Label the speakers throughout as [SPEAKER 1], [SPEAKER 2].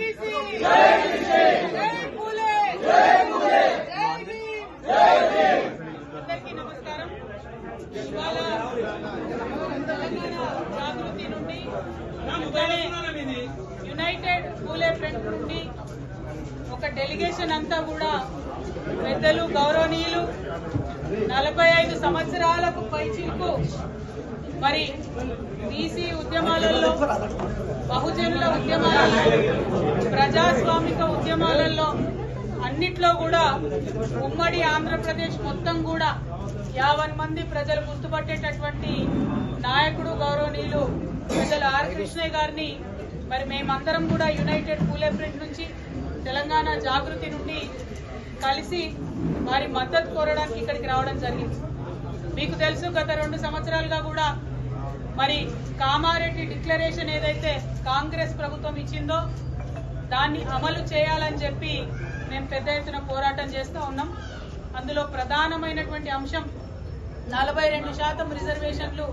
[SPEAKER 1] అందరికీ నమస్కారం. ఇవాళ తెలంగాణ జాగృతి నుండి యునైటెడ్ పూలే ఫ్రంట్ నుండి ఒక డెలిగేషన్ అంతా కూడా పెద్దలు గౌరవనీయులు 45 సంవత్సరాలకు పైచిలకు మరి బీసీ ఉద్యమాలలో, బహుజనుల ఉద్యమాలలో, ప్రజాస్వామిక ఉద్యమాలలో అన్నిట్లో కూడా ఉమ్మడి ఆంధ్రప్రదేశ్ మొత్తం కూడా 50 మంది ప్రజలు గుర్తుపట్టేటటువంటి నాయకుడు గౌరవనీయులు పెద్దలు ఆర్ కృష్ణయ్య గారిని మరి మేమందరం కూడా యునైటెడ్ పూలే ఫ్రంట్ నుంచి, తెలంగాణ జాగృతి నుండి కలిసి వారి మద్దతు కోరడానికి ఇక్కడికి రావడం జరిగింది. మీకు తెలుసు, గత 2 సంవత్సరాలుగా కూడా మరి కామారెడ్డి డిక్లరేషన్ ఏదైతే కాంగ్రెస్ ప్రభుత్వం ఇచ్చిందో దాన్ని అమలు చేయాలని చెప్పి మేము పెద్ద ఎత్తున పోరాటం చేస్తూ ఉన్నాం. అందులో ప్రధానమైనటువంటి అంశం 42% రిజర్వేషన్లు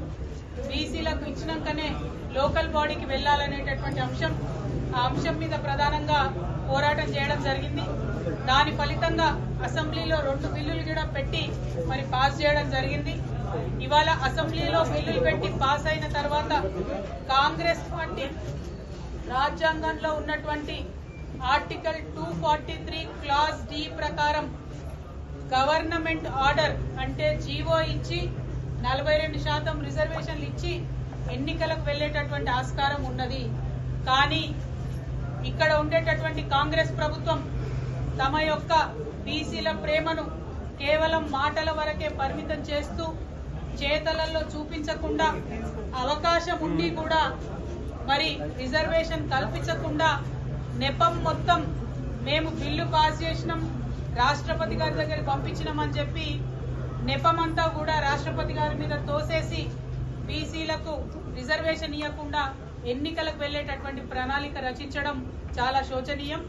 [SPEAKER 1] బీసీలకు ఇచ్చినాకనే లోకల్ బాడీకి వెళ్లాలనేటటువంటి అంశం. ఆ అంశం మీద ప్రధానంగా పోరాటం చేయడం జరిగింది. దాని ఫలితంగా అసెంబ్లీలో 2 బిల్లులు కూడా పెట్టి మరి పాస్ చేయడం జరిగింది. ఇవాళ అసెంబ్లీలో బిల్లులు పెట్టి పాస్ అయిన తర్వాత కాంగ్రెస్ పార్టీ రాజ్యాంగంలో ఉన్నటువంటి ఆర్టికల్ 243 క్లాజ్ డి ప్రకారం గవర్నమెంట్ ఆర్డర్ అంటే జీవో ఇచ్చి 42% రిజర్వేషన్లు ఇచ్చి ఎన్నికలకు వెళ్లేటటువంటి ఆస్కారం ఉన్నది. కానీ ఇక్కడ ఉండేటటువంటి కాంగ్రెస్ ప్రభుత్వం తమ యొక్క బీసీల ప్రేమను కేవలం మాటల వరకే పరిమితం చేస్తూ, చేతలలో చూపించకుండా, అవకాశం ఉండి కూడా మరి రిజర్వేషన్ కల్పించకుండా, నెపం మొత్తం మేము బిల్లు పాస్ చేసినాం, రాష్ట్రపతి గారి దగ్గరికి పంపించినామని చెప్పి నెపమంతా కూడా రాష్ట్రపతి గారి మీద తోసేసి బీసీలకు రిజర్వేషన్ ఇవ్వకుండా ఎన్నికలకు వెళ్లేటటువంటి ప్రణాళిక రచించడం చాలా శోచనీయం.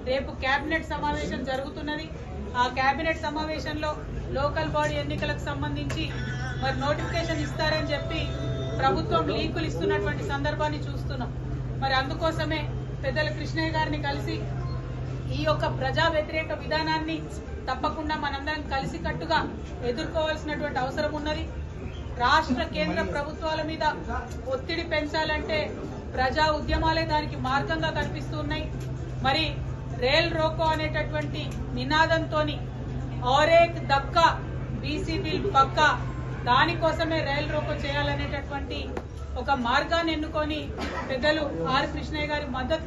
[SPEAKER 1] రేపు కేబినెట్ సమావేశం జరుగుతున్నది. ఆ కేబినెట్ సమావేశంలో లోకల్ బాడీ ఎన్నికలకు సంబంధించి మరి నోటిఫికేషన్ ఇస్తారని చెప్పి ప్రభుత్వం లీకులు ఇస్తున్నటువంటి సందర్భాన్ని చూస్తున్నాం. మరి అందుకోసమే పెద్దల కృష్ణయ్య గారిని కలిసి ఈ యొక్క ప్రజా వ్యతిరేక విధానాన్ని తప్పకుండా మనందరం కలిసికట్టుగా ఎదుర్కోవాల్సినటువంటి అవసరం ఉన్నది. రాష్ట్ర కేంద్ర ప్రభుత్వాల మీద ఒత్తిడి పెంచాలంటే ప్రజా ఉద్యమాలే దానికి మార్గంగా కనిపిస్తున్నాయి. మరి రేల్ రోకో అనేటటువంటి నినాదంతోని ఔరేక్ దక్కా బీసీ బిల్ పక్కా, దానికోసమే రైల్ రోకో చేయాలనేటటువంటి ఒక మార్గాన్ని ఎన్నుకొని పెద్దలు ఆర్ కృష్ణయ్య గారి మద్దతు